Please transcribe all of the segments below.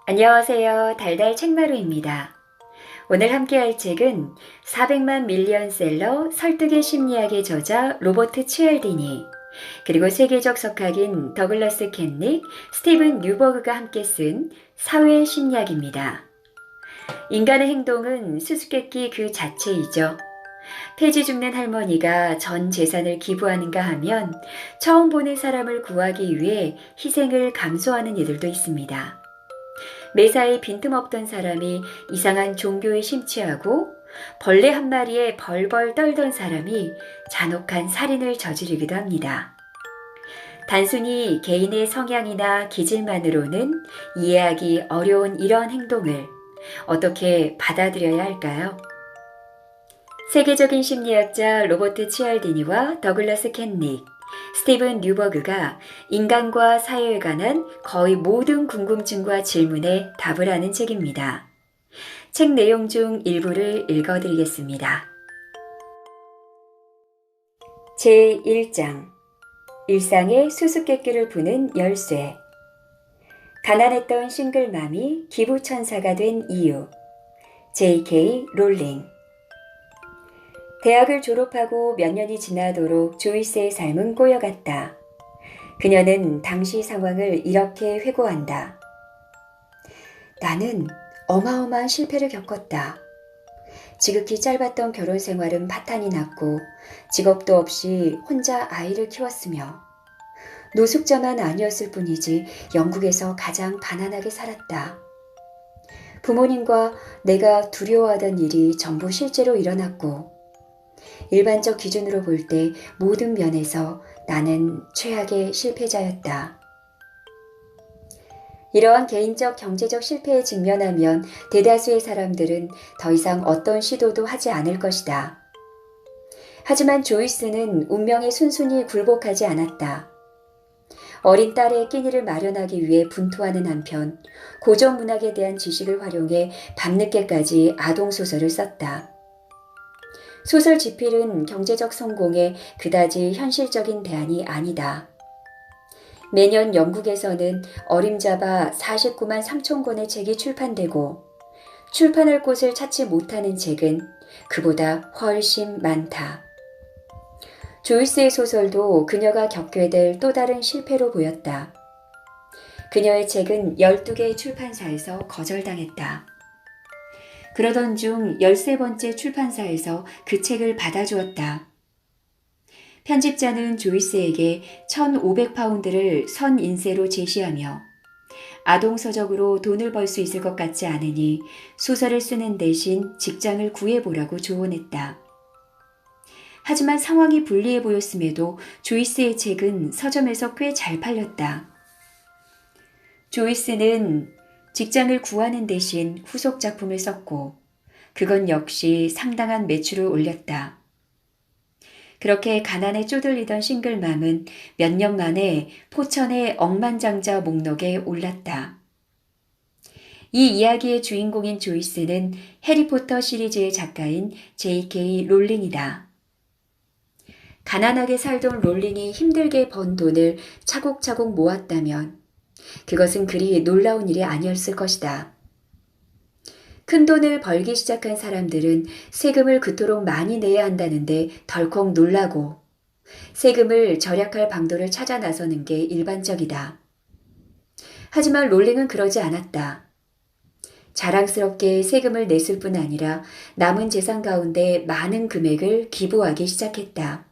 안녕하세요. 달달 책마루입니다. 오늘 함께할 책은 400만 밀리언셀러 설득의 심리학의 저자 로버트 치알디니, 그리고 세계적 석학인 더글라스 캔릭, 스티븐 뉴버그가 함께 쓴 사회 심리학입니다. 인간의 행동은 수수께끼 그 자체이죠. 폐지 죽는 할머니가 전 재산을 기부하는가 하면 처음 보는 사람을 구하기 위해 희생을 감수하는 이들도 있습니다. 매사에 빈틈없던 사람이 이상한 종교에 심취하고 벌레 한 마리에 벌벌 떨던 사람이 잔혹한 살인을 저지르기도 합니다. 단순히 개인의 성향이나 기질만으로는 이해하기 어려운 이런 행동을 어떻게 받아들여야 할까요? 세계적인 심리학자 로버트 치알디니와 더글라스 캔릭, 스티븐 뉴버그가 인간과 사회에 관한 거의 모든 궁금증과 질문에 답을 하는 책입니다. 책 내용 중 일부를 읽어드리겠습니다. 제1장 일상의 수수께끼를 푸는 열쇠. 가난했던 싱글맘이 기부천사가 된 이유. J.K. 롤링. 대학을 졸업하고 몇 년이 지나도록 조이스의 삶은 꼬여갔다. 그녀는 당시 상황을 이렇게 회고한다. 나는 어마어마한 실패를 겪었다. 지극히 짧았던 결혼 생활은 파탄이 났고 직업도 없이 혼자 아이를 키웠으며 노숙자만 아니었을 뿐이지 영국에서 가장 가난하게 살았다. 부모님과 내가 두려워하던 일이 전부 실제로 일어났고 일반적 기준으로 볼 때 모든 면에서 나는 최악의 실패자였다. 이러한 개인적 경제적 실패에 직면하면 대다수의 사람들은 더 이상 어떤 시도도 하지 않을 것이다. 하지만 조이스는 운명에 순순히 굴복하지 않았다. 어린 딸의 끼니를 마련하기 위해 분투하는 한편 고전 문학에 대한 지식을 활용해 밤늦게까지 아동소설을 썼다. 소설 지필은 경제적 성공에 그다지 현실적인 대안이 아니다. 매년 영국에서는 어림잡아 49만 3천 권의 책이 출판되고 출판할 곳을 찾지 못하는 책은 그보다 훨씬 많다. 조이스의 소설도 그녀가 겪게 될 또 다른 실패로 보였다. 그녀의 책은 12개의 출판사에서 거절당했다. 그러던 중 13번째 출판사에서 그 책을 받아주었다. 편집자는 조이스에게 1,500파운드를 선인세로 제시하며 아동서적으로 돈을 벌 수 있을 것 같지 않으니 소설을 쓰는 대신 직장을 구해보라고 조언했다. 하지만 상황이 불리해 보였음에도 조이스의 책은 서점에서 꽤 잘 팔렸다. 조이스는 직장을 구하는 대신 후속 작품을 썼고 그건 역시 상당한 매출을 올렸다. 그렇게 가난에 쪼들리던 싱글맘은 몇 년 만에 포천의 억만장자 목록에 올랐다. 이 이야기의 주인공인 조이스는 해리포터 시리즈의 작가인 J.K. 롤링이다. 가난하게 살던 롤링이 힘들게 번 돈을 차곡차곡 모았다면 그것은 그리 놀라운 일이 아니었을 것이다. 큰 돈을 벌기 시작한 사람들은 세금을 그토록 많이 내야 한다는데 덜컥 놀라고 세금을 절약할 방도를 찾아 나서는 게 일반적이다. 하지만 롤링은 그러지 않았다. 자랑스럽게 세금을 냈을 뿐 아니라 남은 재산 가운데 많은 금액을 기부하기 시작했다.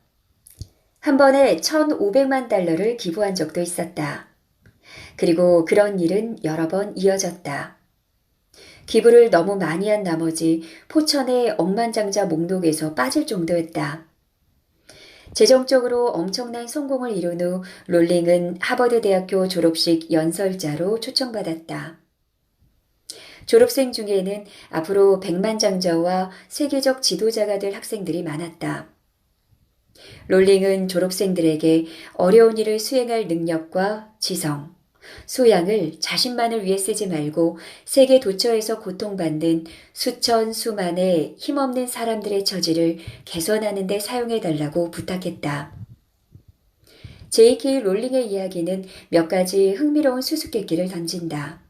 한 번에 1,500만 달러를 기부한 적도 있었다. 그리고 그런 일은 여러 번 이어졌다. 기부를 너무 많이 한 나머지 포천의 억만장자 목록에서 빠질 정도였다. 재정적으로 엄청난 성공을 이룬 후 롤링은 하버드 대학교 졸업식 연설자로 초청받았다. 졸업생 중에는 앞으로 백만장자와 세계적 지도자가 될 학생들이 많았다. 롤링은 졸업생들에게 어려운 일을 수행할 능력과 지성, 소양을 자신만을 위해 쓰지 말고 세계 도처에서 고통받는 수천 수만의 힘없는 사람들의 처지를 개선하는 데 사용해달라고 부탁했다. J.K. 롤링의 이야기는 몇 가지 흥미로운 수수께끼를 던진다.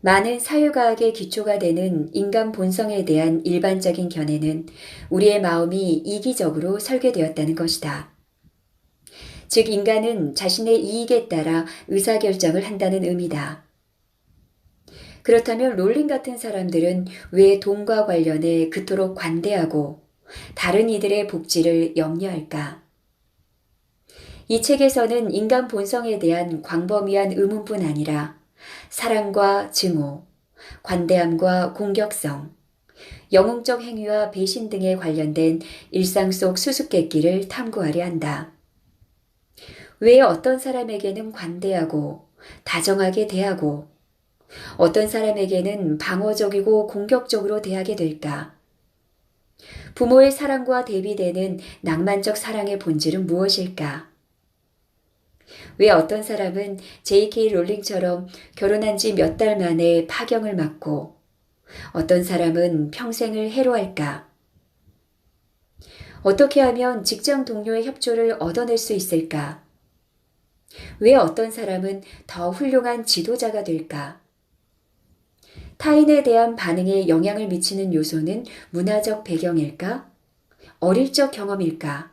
많은 사회과학의 기초가 되는 인간 본성에 대한 일반적인 견해는 우리의 마음이 이기적으로 설계되었다는 것이다. 즉, 인간은 자신의 이익에 따라 의사결정을 한다는 의미다. 그렇다면 롤링 같은 사람들은 왜 돈과 관련해 그토록 관대하고 다른 이들의 복지를 염려할까? 이 책에서는 인간 본성에 대한 광범위한 의문뿐 아니라 사랑과 증오, 관대함과 공격성, 영웅적 행위와 배신 등에 관련된 일상 속 수수께끼를 탐구하려 한다. 왜 어떤 사람에게는 관대하고 다정하게 대하고 어떤 사람에게는 방어적이고 공격적으로 대하게 될까? 부모의 사랑과 대비되는 낭만적 사랑의 본질은 무엇일까? 왜 어떤 사람은 J.K. 롤링처럼 결혼한 지 몇 달 만에 파경을 맞고 어떤 사람은 평생을 해로할까? 어떻게 하면 직장 동료의 협조를 얻어낼 수 있을까? 왜 어떤 사람은 더 훌륭한 지도자가 될까? 타인에 대한 반응에 영향을 미치는 요소는 문화적 배경일까? 어릴 적 경험일까?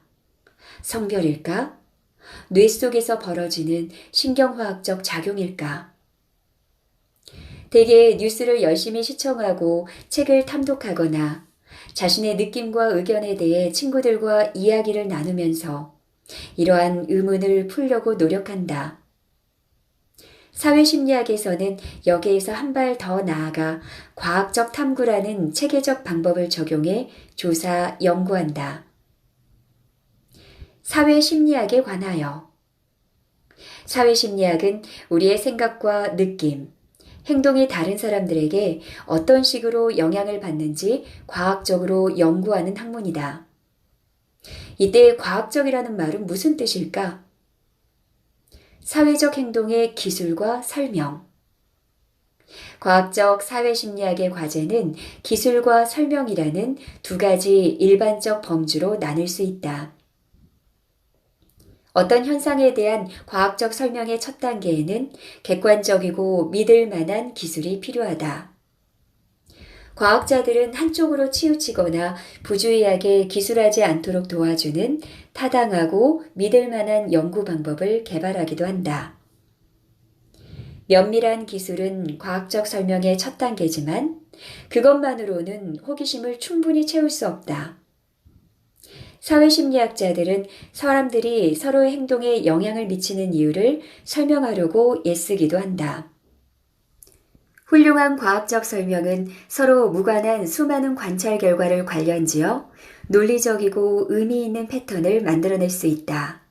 성별일까? 뇌 속에서 벌어지는 신경화학적 작용일까? 대개 뉴스를 열심히 시청하고 책을 탐독하거나 자신의 느낌과 의견에 대해 친구들과 이야기를 나누면서 이러한 의문을 풀려고 노력한다. 사회심리학에서는 여기에서 한 발 더 나아가 과학적 탐구라는 체계적 방법을 적용해 조사, 연구한다. 사회심리학에 관하여 사회심리학은 우리의 생각과 느낌, 행동이 다른 사람들에게 어떤 식으로 영향을 받는지 과학적으로 연구하는 학문이다. 이때 과학적이라는 말은 무슨 뜻일까? 사회적 행동의 기술과 설명. 과학적 사회심리학의 과제는 기술과 설명이라는 두 가지 일반적 범주로 나눌 수 있다. 어떤 현상에 대한 과학적 설명의 첫 단계에는 객관적이고 믿을 만한 기술이 필요하다. 과학자들은 한쪽으로 치우치거나 부주의하게 기술하지 않도록 도와주는 타당하고 믿을 만한 연구 방법을 개발하기도 한다. 면밀한 기술은 과학적 설명의 첫 단계지만 그것만으로는 호기심을 충분히 채울 수 없다. 사회심리학자들은 사람들이 서로의 행동에 영향을 미치는 이유를 설명하려고 애쓰기도 한다. 훌륭한 과학적 설명은 서로 무관한 수많은 관찰 결과를 관련지어 논리적이고 의미 있는 패턴을 만들어낼 수 있다.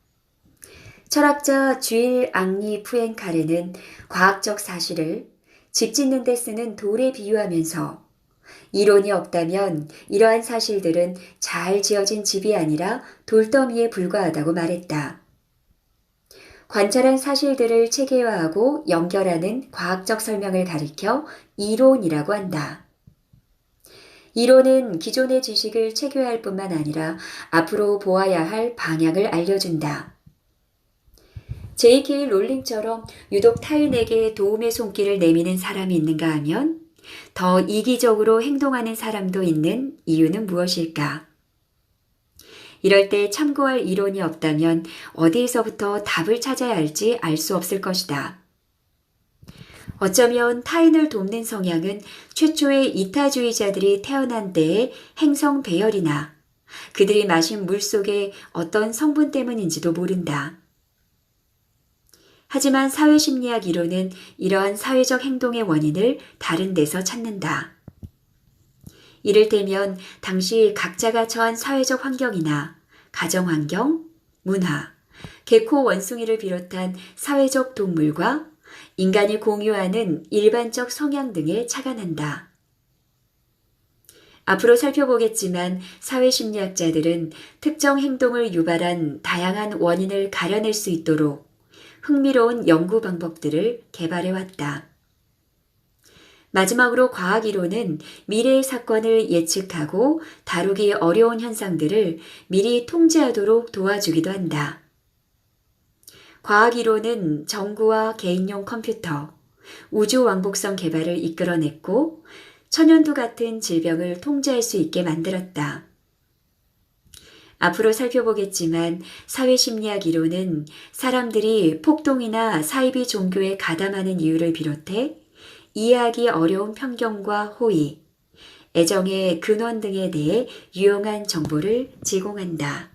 철학자 주일 앙리 푸엔카레는 과학적 사실을 집 짓는 데 쓰는 돌에 비유하면서 이론이 없다면 이러한 사실들은 잘 지어진 집이 아니라 돌더미에 불과하다고 말했다. 관찰한 사실들을 체계화하고 연결하는 과학적 설명을 가리켜 이론이라고 한다. 이론은 기존의 지식을 체계화할 뿐만 아니라 앞으로 보아야 할 방향을 알려준다. J.K. 롤링처럼 유독 타인에게 도움의 손길을 내미는 사람이 있는가 하면 더 이기적으로 행동하는 사람도 있는 이유는 무엇일까? 이럴 때 참고할 이론이 없다면 어디에서부터 답을 찾아야 할지 알 수 없을 것이다. 어쩌면 타인을 돕는 성향은 최초의 이타주의자들이 태어난 때의 행성 배열이나 그들이 마신 물 속의 어떤 성분 때문인지도 모른다. 하지만 사회심리학 이론은 이러한 사회적 행동의 원인을 다른 데서 찾는다. 이를테면 당시 각자가 처한 사회적 환경이나 가정환경, 문화, 개코 원숭이를 비롯한 사회적 동물과 인간이 공유하는 일반적 성향 등에 착안한다. 앞으로 살펴보겠지만 사회심리학자들은 특정 행동을 유발한 다양한 원인을 가려낼 수 있도록 흥미로운 연구 방법들을 개발해왔다. 마지막으로 과학이론은 미래의 사건을 예측하고 다루기 어려운 현상들을 미리 통제하도록 도와주기도 한다. 과학이론은 정구와 개인용 컴퓨터, 우주 왕복선 개발을 이끌어냈고 천연두 같은 질병을 통제할 수 있게 만들었다. 앞으로 살펴보겠지만 사회심리학 이론은 사람들이 폭동이나 사이비 종교에 가담하는 이유를 비롯해 이해하기 어려운 편견과 호의, 애정의 근원 등에 대해 유용한 정보를 제공한다.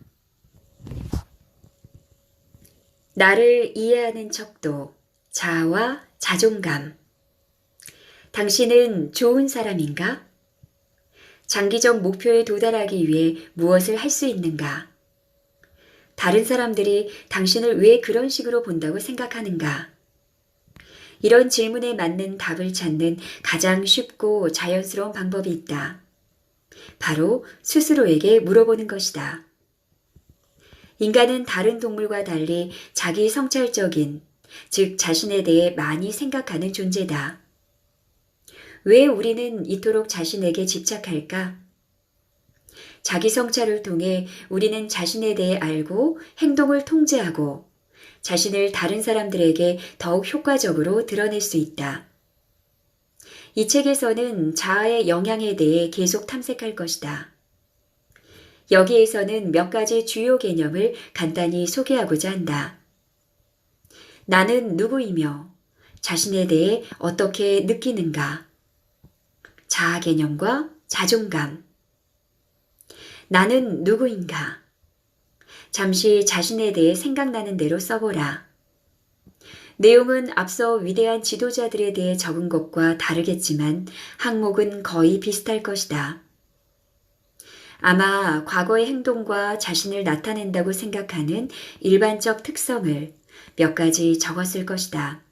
나를 이해하는 척도, 자아와 자존감. 당신은 좋은 사람인가? 장기적 목표에 도달하기 위해 무엇을 할 수 있는가? 다른 사람들이 당신을 왜 그런 식으로 본다고 생각하는가? 이런 질문에 맞는 답을 찾는 가장 쉽고 자연스러운 방법이 있다. 바로 스스로에게 물어보는 것이다. 인간은 다른 동물과 달리 자기 성찰적인, 즉 자신에 대해 많이 생각하는 존재다. 왜 우리는 이토록 자신에게 집착할까? 자기 성찰을 통해 우리는 자신에 대해 알고 행동을 통제하고 자신을 다른 사람들에게 더욱 효과적으로 드러낼 수 있다. 이 책에서는 자아의 영향에 대해 계속 탐색할 것이다. 여기에서는 몇 가지 주요 개념을 간단히 소개하고자 한다. 나는 누구이며 자신에 대해 어떻게 느끼는가? 자아 개념과 자존감. 나는 누구인가? 잠시 자신에 대해 생각나는 대로 써보라. 내용은 앞서 위대한 지도자들에 대해 적은 것과 다르겠지만 항목은 거의 비슷할 것이다. 아마 과거의 행동과 자신을 나타낸다고 생각하는 일반적 특성을 몇 가지 적었을 것이다.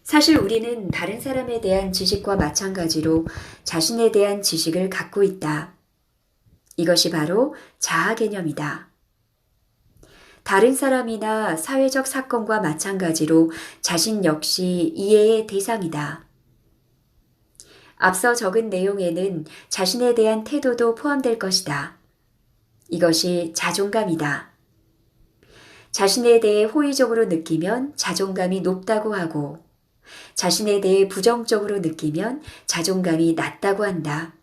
사실 우리는 다른 사람에 대한 지식과 마찬가지로 자신에 대한 지식을 갖고 있다. 이것이 바로 자아 개념이다. 다른 사람이나 사회적 사건과 마찬가지로 자신 역시 이해의 대상이다. 앞서 적은 내용에는 자신에 대한 태도도 포함될 것이다. 이것이 자존감이다. 자신에 대해 호의적으로 느끼면 자존감이 높다고 하고 자신에 대해 부정적으로 느끼면 자존감이 낮다고 한다.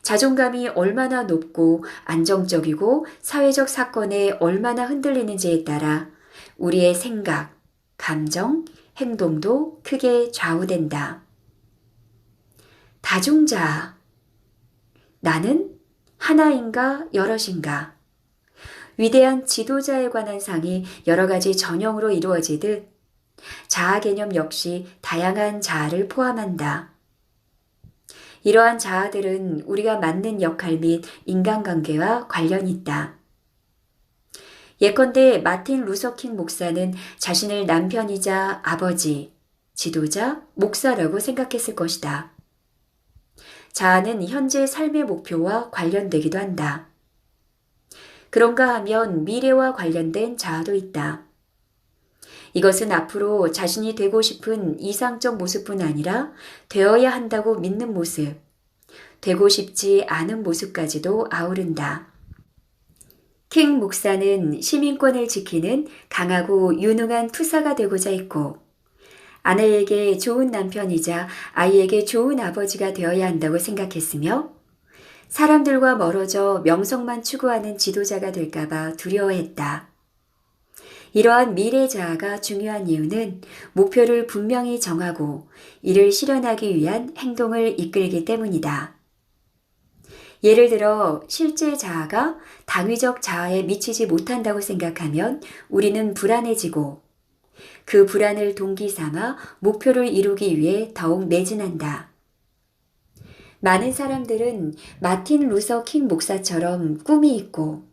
자존감이 얼마나 높고 안정적이고 사회적 사건에 얼마나 흔들리는지에 따라 우리의 생각, 감정, 행동도 크게 좌우된다. 다중자아. 나는 하나인가 여럿인가? 위대한 지도자에 관한 상이 여러 가지 전형으로 이루어지듯 자아 개념 역시 다양한 자아를 포함한다. 이러한 자아들은 우리가 맡는 역할 및 인간관계와 관련이 있다. 예컨대 마틴 루서킹 목사는 자신을 남편이자 아버지, 지도자, 목사라고 생각했을 것이다. 자아는 현재 삶의 목표와 관련되기도 한다. 그런가 하면 미래와 관련된 자아도 있다. 이것은 앞으로 자신이 되고 싶은 이상적 모습뿐 아니라 되어야 한다고 믿는 모습, 되고 싶지 않은 모습까지도 아우른다. 킹 목사는 시민권을 지키는 강하고 유능한 투사가 되고자 했고, 아내에게 좋은 남편이자 아이에게 좋은 아버지가 되어야 한다고 생각했으며, 사람들과 멀어져 명성만 추구하는 지도자가 될까봐 두려워했다. 이러한 미래 자아가 중요한 이유는 목표를 분명히 정하고 이를 실현하기 위한 행동을 이끌기 때문이다. 예를 들어 실제 자아가 당위적 자아에 미치지 못한다고 생각하면 우리는 불안해지고 그 불안을 동기 삼아 목표를 이루기 위해 더욱 매진한다. 많은 사람들은 마틴 루서 킹 목사처럼 꿈이 있고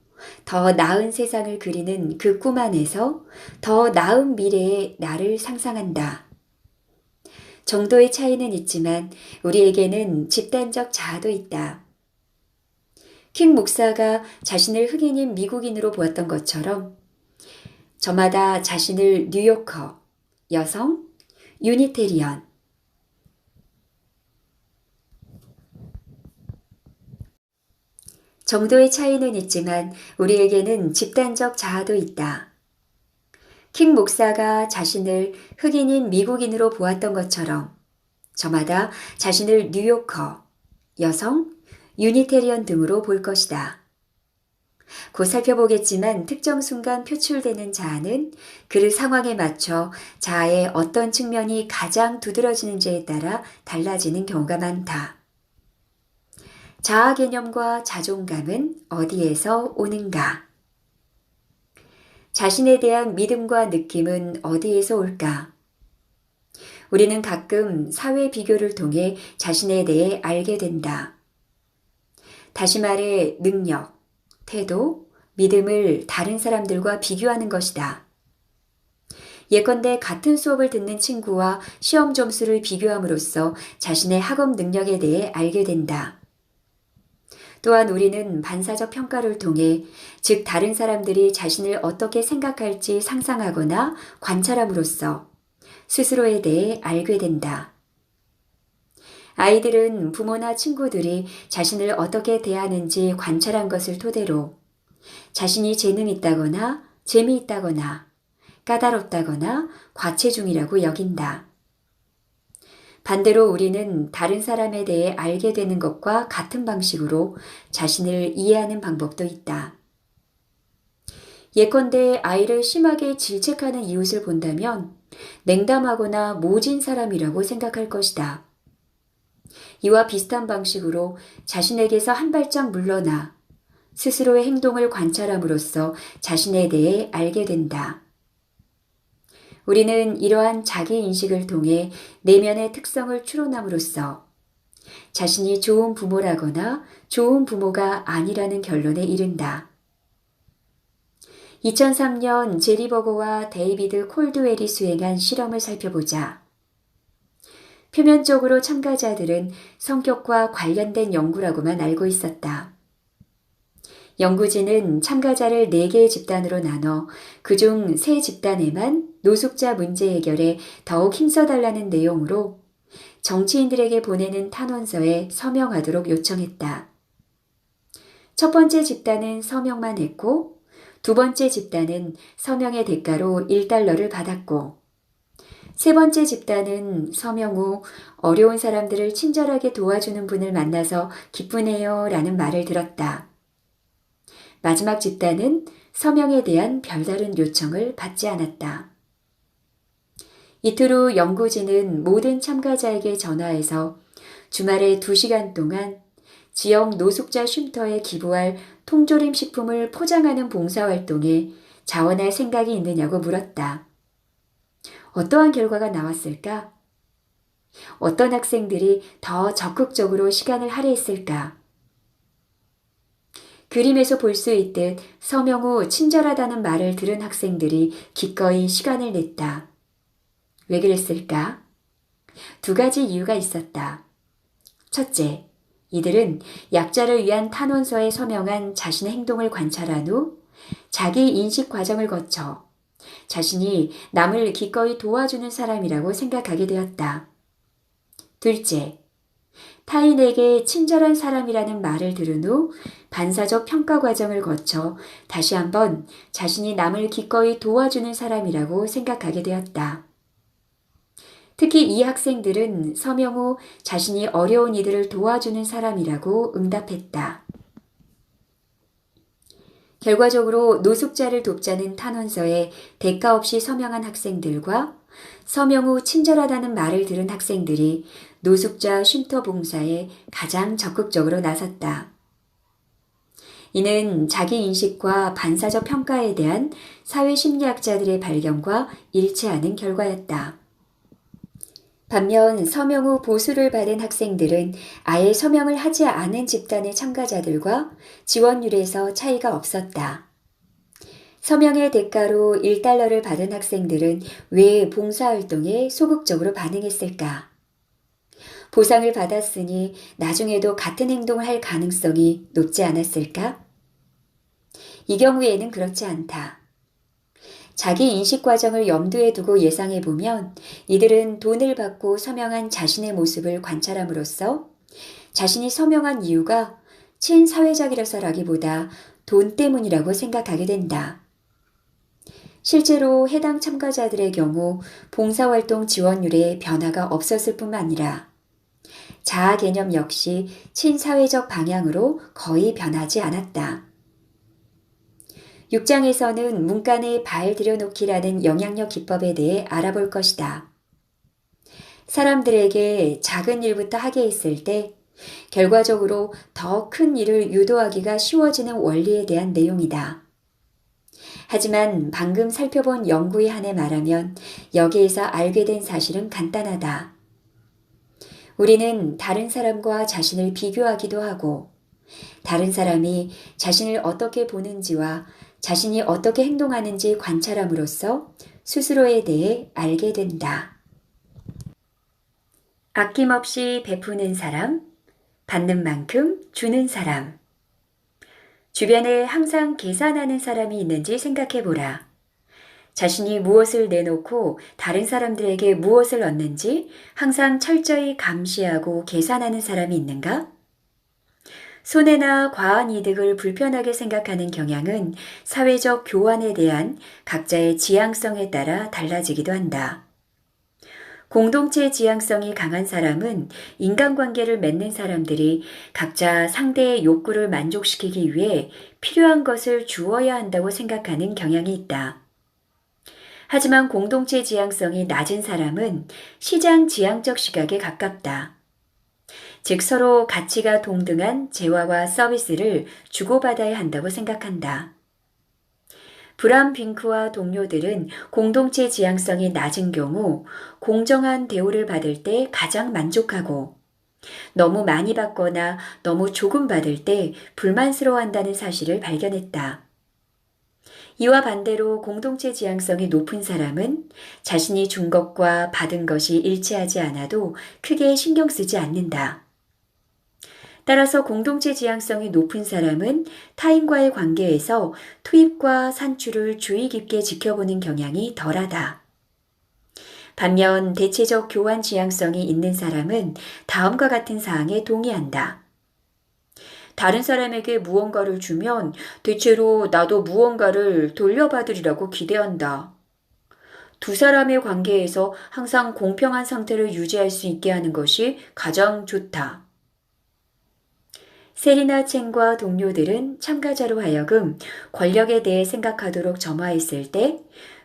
더 나은 세상을 그리는 그 꿈 안에서 더 나은 미래의 나를 상상한다. 정도의 차이는 있지만 우리에게는 집단적 자아도 있다. 킹 목사가 자신을 흑인인 미국인으로 보았던 것처럼 저마다 자신을 뉴요커, 여성, 유니테리언, 정도의 차이는 있지만 우리에게는 집단적 자아도 있다. 킹 목사가 자신을 흑인인 미국인으로 보았던 것처럼 저마다 자신을 뉴요커, 여성, 유니테리언 등으로 볼 것이다. 곧 살펴보겠지만 특정 순간 표출되는 자아는 그 상황에 맞춰 자아의 어떤 측면이 가장 두드러지는지에 따라 달라지는 경우가 많다. 자아 개념과 자존감은 어디에서 오는가? 자신에 대한 믿음과 느낌은 어디에서 올까? 우리는 가끔 사회 비교를 통해 자신에 대해 알게 된다. 다시 말해 능력, 태도, 믿음을 다른 사람들과 비교하는 것이다. 예컨대 같은 수업을 듣는 친구와 시험 점수를 비교함으로써 자신의 학업 능력에 대해 알게 된다. 또한 우리는 반사적 평가를 통해, 즉 다른 사람들이 자신을 어떻게 생각할지 상상하거나 관찰함으로써 스스로에 대해 알게 된다. 아이들은 부모나 친구들이 자신을 어떻게 대하는지 관찰한 것을 토대로 자신이 재능 있다거나 재미있다거나 까다롭다거나 과체중이라고 여긴다. 반대로 우리는 다른 사람에 대해 알게 되는 것과 같은 방식으로 자신을 이해하는 방법도 있다. 예컨대 아이를 심하게 질책하는 이웃을 본다면 냉담하거나 모진 사람이라고 생각할 것이다. 이와 비슷한 방식으로 자신에게서 한 발짝 물러나 스스로의 행동을 관찰함으로써 자신에 대해 알게 된다. 우리는 이러한 자기인식을 통해 내면의 특성을 추론함으로써 자신이 좋은 부모라거나 좋은 부모가 아니라는 결론에 이른다. 2003년 제리 버거와 데이비드 콜드웰이 수행한 실험을 살펴보자. 표면적으로 참가자들은 성격과 관련된 연구라고만 알고 있었다. 연구진은 참가자를 4개의 집단으로 나눠 그중 3집단에만 노숙자 문제 해결에 더욱 힘써달라는 내용으로 정치인들에게 보내는 탄원서에 서명하도록 요청했다. 첫 번째 집단은 서명만 했고, 두 번째 집단은 서명의 대가로 $1를 받았고, 세 번째 집단은 서명 후 어려운 사람들을 친절하게 도와주는 분을 만나서 기쁘네요 라는 말을 들었다. 마지막 집단은 서명에 대한 별다른 요청을 받지 않았다. 이틀 후 연구진은 모든 참가자에게 전화해서 주말에 2시간 동안 지역 노숙자 쉼터에 기부할 통조림 식품을 포장하는 봉사활동에 자원할 생각이 있느냐고 물었다. 어떠한 결과가 나왔을까? 어떤 학생들이 더 적극적으로 시간을 할애했을까? 그림에서 볼 수 있듯 서명 후 친절하다는 말을 들은 학생들이 기꺼이 시간을 냈다. 왜 그랬을까? 2가지 이유가 있었다. 첫째, 이들은 약자를 위한 탄원서에 서명한 자신의 행동을 관찰한 후 자기 인식 과정을 거쳐 자신이 남을 기꺼이 도와주는 사람이라고 생각하게 되었다. 둘째, 타인에게 친절한 사람이라는 말을 들은 후 반사적 평가 과정을 거쳐 다시 한번 자신이 남을 기꺼이 도와주는 사람이라고 생각하게 되었다. 특히 이 학생들은 서명 후 자신이 어려운 이들을 도와주는 사람이라고 응답했다. 결과적으로 노숙자를 돕자는 탄원서에 대가 없이 서명한 학생들과 서명 후 친절하다는 말을 들은 학생들이 노숙자 쉼터 봉사에 가장 적극적으로 나섰다. 이는 자기 인식과 반사적 평가에 대한 사회심리학자들의 발견과 일치하는 결과였다. 반면 서명 후 보수를 받은 학생들은 아예 서명을 하지 않은 집단의 참가자들과 지원율에서 차이가 없었다. 서명의 대가로 $1를 받은 학생들은 왜 봉사활동에 소극적으로 반응했을까? 보상을 받았으니 나중에도 같은 행동을 할 가능성이 높지 않았을까? 이 경우에는 그렇지 않다. 자기 인식 과정을 염두에 두고 예상해 보면 이들은 돈을 받고 서명한 자신의 모습을 관찰함으로써 자신이 서명한 이유가 친사회적이라서라기보다 돈 때문이라고 생각하게 된다. 실제로 해당 참가자들의 경우 봉사활동 지원율에 변화가 없었을 뿐만 아니라 자아 개념 역시 친사회적 방향으로 거의 변하지 않았다. 6장에서는 문간에 발 들여놓기라는 영향력 기법에 대해 알아볼 것이다. 사람들에게 작은 일부터 하게 했을 때 결과적으로 더 큰 일을 유도하기가 쉬워지는 원리에 대한 내용이다. 하지만 방금 살펴본 연구에 한해 말하면 여기에서 알게 된 사실은 간단하다. 우리는 다른 사람과 자신을 비교하기도 하고 다른 사람이 자신을 어떻게 보는지와 자신이 어떻게 행동하는지 관찰함으로써 스스로에 대해 알게 된다. 아낌없이 베푸는 사람, 받는 만큼 주는 사람. 주변에 항상 계산하는 사람이 있는지 생각해 보라. 자신이 무엇을 내놓고 다른 사람들에게 무엇을 얻는지 항상 철저히 감시하고 계산하는 사람이 있는가? 손해나 과한 이득을 불편하게 생각하는 경향은 사회적 교환에 대한 각자의 지향성에 따라 달라지기도 한다. 공동체 지향성이 강한 사람은 인간관계를 맺는 사람들이 각자 상대의 욕구를 만족시키기 위해 필요한 것을 주어야 한다고 생각하는 경향이 있다. 하지만 공동체 지향성이 낮은 사람은 시장 지향적 시각에 가깝다. 즉 서로 가치가 동등한 재화와 서비스를 주고받아야 한다고 생각한다. 브람 빙크와 동료들은 공동체 지향성이 낮은 경우 공정한 대우를 받을 때 가장 만족하고 너무 많이 받거나 너무 조금 받을 때 불만스러워한다는 사실을 발견했다. 이와 반대로 공동체 지향성이 높은 사람은 자신이 준 것과 받은 것이 일치하지 않아도 크게 신경 쓰지 않는다. 따라서 공동체 지향성이 높은 사람은 타인과의 관계에서 투입과 산출을 주의 깊게 지켜보는 경향이 덜하다. 반면 대체적 교환 지향성이 있는 사람은 다음과 같은 사항에 동의한다. 다른 사람에게 무언가를 주면 대체로 나도 무언가를 돌려받으리라고 기대한다. 두 사람의 관계에서 항상 공평한 상태를 유지할 수 있게 하는 것이 가장 좋다. 세리나 챙과 동료들은 참가자로 하여금 권력에 대해 생각하도록 점화했을 때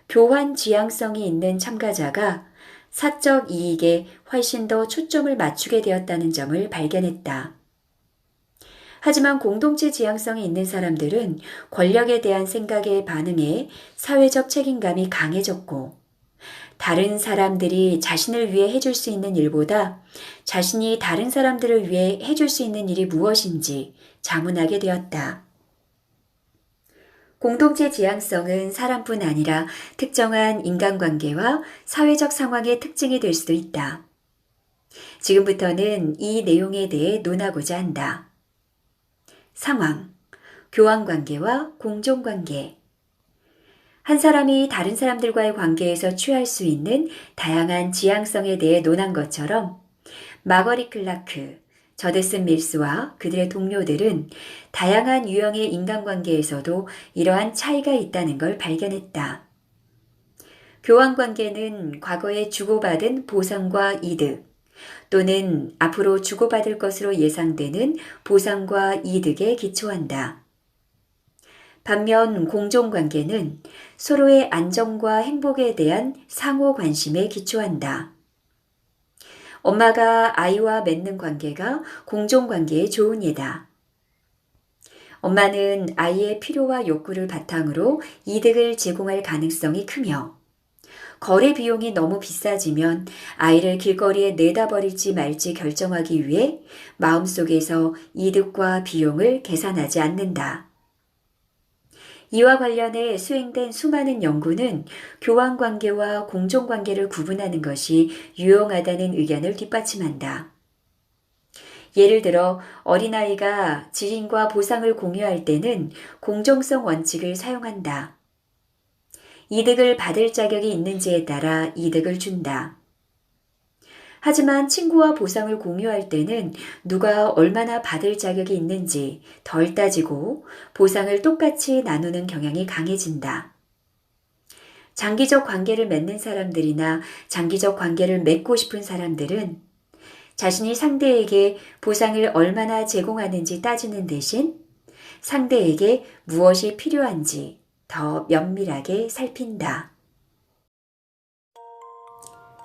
교환 지향성이 있는 참가자가 사적 이익에 훨씬 더 초점을 맞추게 되었다는 점을 발견했다. 하지만 공동체 지향성이 있는 사람들은 권력에 대한 생각에 반응해 사회적 책임감이 강해졌고 다른 사람들이 자신을 위해 해줄 수 있는 일보다 자신이 다른 사람들을 위해 해줄 수 있는 일이 무엇인지 자문하게 되었다. 공동체 지향성은 사람뿐 아니라 특정한 인간관계와 사회적 상황의 특징이 될 수도 있다. 지금부터는 이 내용에 대해 논하고자 한다. 상황, 교환관계와 공존관계. 한 사람이 다른 사람들과의 관계에서 취할 수 있는 다양한 지향성에 대해 논한 것처럼 마거리 클라크, 저데슨 밀스와 그들의 동료들은 다양한 유형의 인간관계에서도 이러한 차이가 있다는 걸 발견했다. 교환관계는 과거에 주고받은 보상과 이득 또는 앞으로 주고받을 것으로 예상되는 보상과 이득에 기초한다. 반면 공존관계는 서로의 안정과 행복에 대한 상호 관심에 기초한다. 엄마가 아이와 맺는 관계가 공존관계의 좋은 예다. 엄마는 아이의 필요와 욕구를 바탕으로 이득을 제공할 가능성이 크며 거래 비용이 너무 비싸지면 아이를 길거리에 내다 버릴지 말지 결정하기 위해 마음속에서 이득과 비용을 계산하지 않는다. 이와 관련해 수행된 수많은 연구는 교환관계와 공존관계를 구분하는 것이 유용하다는 의견을 뒷받침한다. 예를 들어 어린아이가 지인과 보상을 공유할 때는 공정성 원칙을 사용한다. 이득을 받을 자격이 있는지에 따라 이득을 준다. 하지만 친구와 보상을 공유할 때는 누가 얼마나 받을 자격이 있는지 덜 따지고 보상을 똑같이 나누는 경향이 강해진다. 장기적 관계를 맺는 사람들이나 장기적 관계를 맺고 싶은 사람들은 자신이 상대에게 보상을 얼마나 제공하는지 따지는 대신 상대에게 무엇이 필요한지 더 면밀하게 살핀다.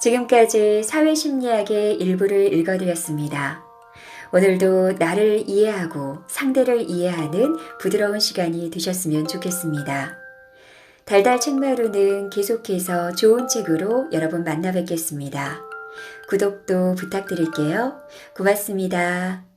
지금까지 사회심리학의 일부를 읽어드렸습니다. 오늘도 나를 이해하고 상대를 이해하는 부드러운 시간이 되셨으면 좋겠습니다. 달달 책마루는 계속해서 좋은 책으로 여러분 만나 뵙겠습니다. 구독도 부탁드릴게요. 고맙습니다.